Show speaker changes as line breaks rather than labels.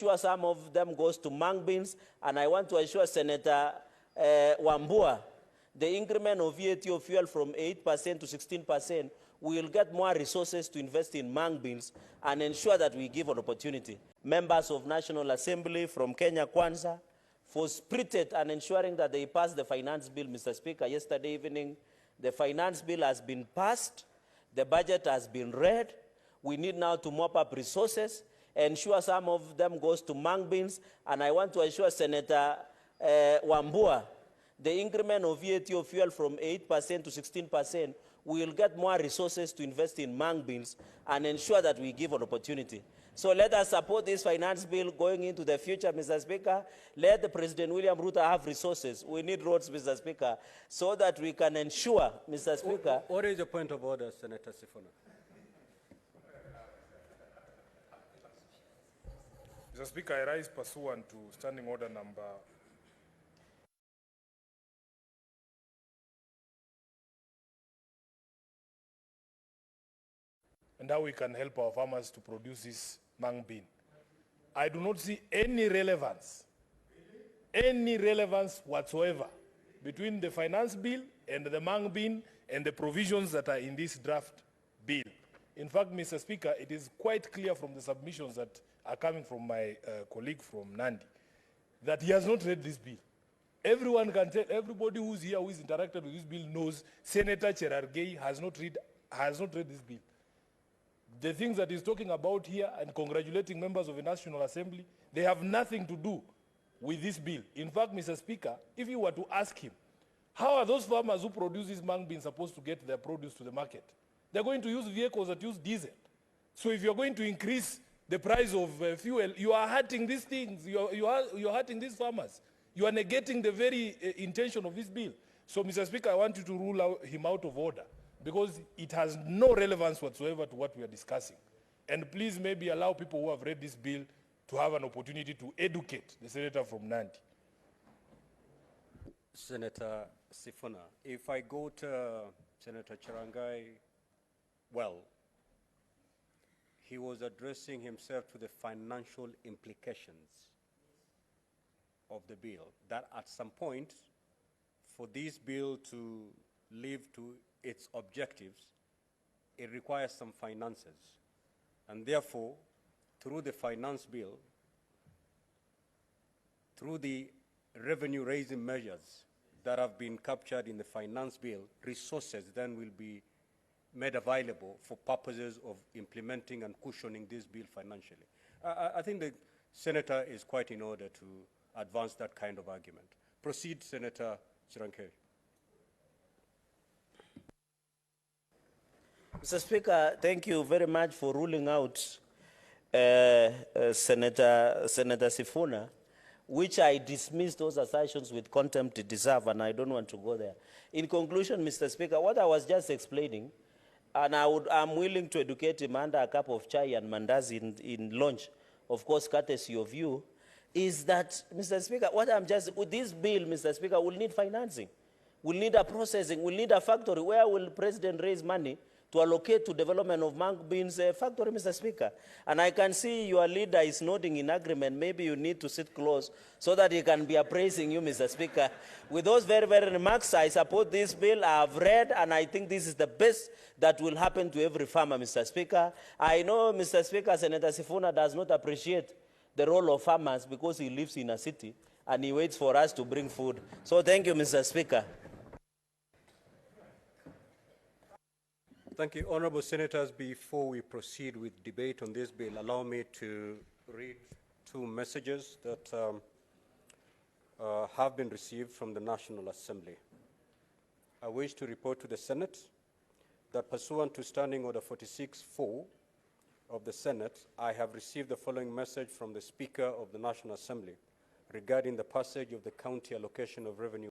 Sure, some of them goes to mung beans, and I want to assure Senator Wambua, the increment of VAT of fuel from 8% to 16%, we will get more resources to invest in mung beans and ensure that we give an opportunity. Members of National Assembly from Kenya Kwanza for spirited and ensuring that they pass the finance bill, Mr. Speaker. Yesterday evening, the finance bill has been passed, the budget has been read. We need now to mop up resources, ensure some of them goes to mung beans, and I want to assure Senator Wambua, the increment of VAT of fuel from 8% to 16%, we will get more resources to invest in mung beans and ensure that we give an opportunity. So let us support this finance bill going into the future, Mr. Speaker. Let the President William Ruto have resources. We need roads, Mr. Speaker, so that we can ensure, Mr. Speaker.
What is your point of order, Senator Sifuna?
Mr. Speaker, I rise pursuant to Standing Order number and how we can help our farmers to produce this mung bean. I do not see any relevance whatsoever between the finance bill and the mung bean and the provisions that are in this draft bill. In fact, Mr. Speaker, it is quite clear from the submissions that are coming from my colleague from Nandi that he has not read this bill. Everyone can tell, everybody who's here who is interacted with this bill knows Senator Cherargei has not read this bill. The things that he's talking about here and congratulating members of the National Assembly, they have nothing to do with this bill. In fact, Mr. Speaker, if you were to ask him, how are those farmers who produce this mung bean supposed to get their produce to the market? They're going to use vehicles that use diesel. So if you're going to increase the price of fuel, you are hurting these things. You're hurting these farmers. You are negating the very intention of this bill. So, Mr. Speaker, I want you to rule him out of order, because it has no relevance whatsoever to what we are discussing. And please maybe allow people who have read this bill to have an opportunity to educate the senator from Nandi.
Senator Sifuna, if I go to Senator Cherargei, well, he was addressing himself to the financial implications of the bill, that at some point, for this bill to live to its objectives, it requires some finances. And therefore, through the finance bill, through the revenue-raising measures that have been captured in the finance bill, resources then will be made available for purposes of implementing and cushioning this bill financially. I think the Senator is quite in order to advance that kind of argument. Proceed, Senator Cherargei.
Mr. Speaker, thank you very much for ruling out Senator Sifuna, which I dismiss those assertions with contempt it deserve, and I don't want to go there. In conclusion, Mr. Speaker, what I was just explaining, and I'm willing to educate him under a cup of chai and mandazi in lunch, of course, courtesy of you, is that, Mr. Speaker, with this bill, Mr. Speaker, will need financing. We'll need a processing, we'll need a factory. Where will the President raise money to allocate to development of mung beans factory, Mr. Speaker? And I can see your leader is nodding in agreement. Maybe you need to sit close so that he can be appraising you, Mr. Speaker. With those very, very remarks, I support this bill. I have read, and I think this is the best that will happen to every farmer, Mr. Speaker. I know, Mr. Speaker, Senator Sifuna does not appreciate the role of farmers because he lives in a city and he waits for us to bring food. So thank you, Mr. Speaker.
Thank you. Honorable Senators, before we proceed with debate on this bill, allow me to read two messages that have been received from the National Assembly. I wish to report to the Senate that pursuant to Standing Order 46.4 of the Senate, I have received the following message from the Speaker of the National Assembly regarding the passage of the County Allocation of Revenue